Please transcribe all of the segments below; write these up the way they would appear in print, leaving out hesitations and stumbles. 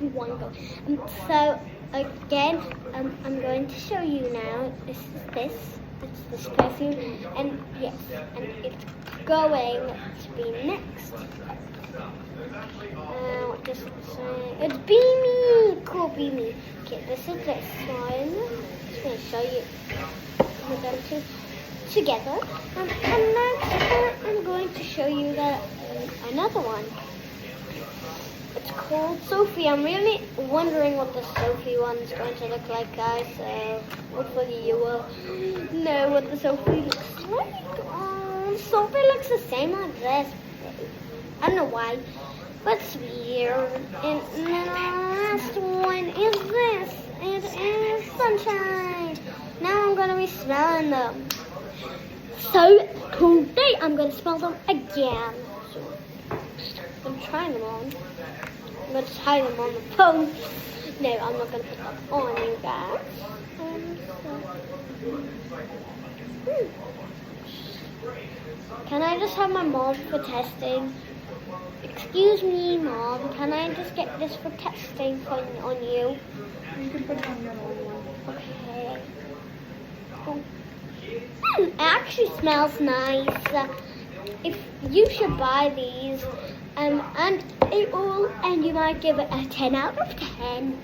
2, 1, go. So again, I'm going to show you now. It's this perfume, and yes, and it's going to be next. What does it say? It's Beamy! Cool Beamy. Okay, this is this one. Just going to show you them two together. And next I'm going to show you that another one. It's called Sophie. I'm really wondering what the Sophie one is going to look like, guys. So hopefully you will know what the Sophie looks like. Sophie looks the same like this. I don't know why, but it's weird. And then the last one is this. It is Sunshine. Now I'm gonna be smelling them. So today I'm gonna smell them again. So I'm trying them on. I'm going to tie them on the phone. No, I'm not going to put them on you guys. Can I just have my mom for testing? Excuse me, Mom. Can I just get this for testing on you? You can put it on your own one. Okay. It actually smells nice. If you should buy these, and you might give it a 10 out of 10.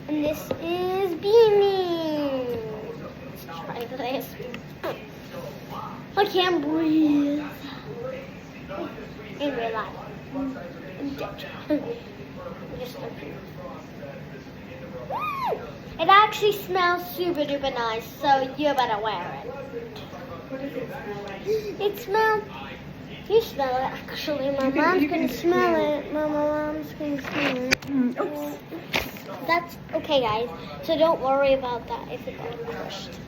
And this is Beanie. Let's try this. I can't breathe. In real life. It actually smells super duper nice, so you better wear it. What does it smell like? It smells. You smell it, actually. My mom's gonna smell it. My mom's gonna smell it. Oops. That's okay, guys. So don't worry about that if it got crushed.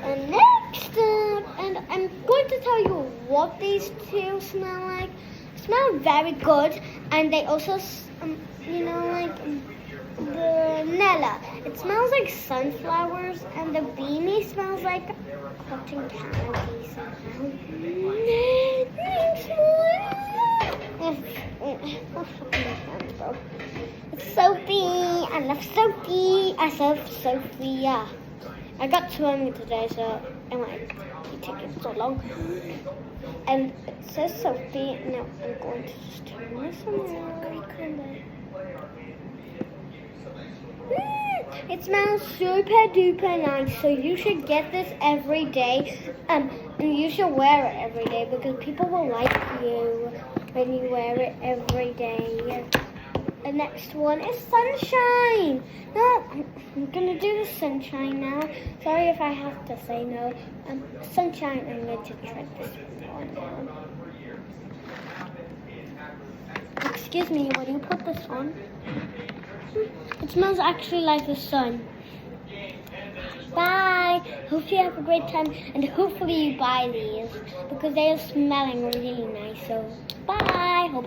And next up, and I'm going to tell you what these two smell like. They smell very good, and they also, vanilla. It smells like sunflowers, and the Beanie smells like cotton candy somehow. It's Sophie. I love Sophie. I love Sophia. I got swimming today, so it might be taking so long. And it says Sophie. Now I'm going to just turn this around. It smells super duper nice, so you should get this every day. And you should wear it every day because people will like you when you wear it every day. The next one is Sunshine. No, I'm gonna do the Sunshine now. Sorry if I have to say no. Sunshine, I'm going to try this one now. Excuse me, will you put this on? It smells actually like the sun. Bye. Hope you have a great time, and hopefully you buy these because they are smelling really nice. So bye. Hope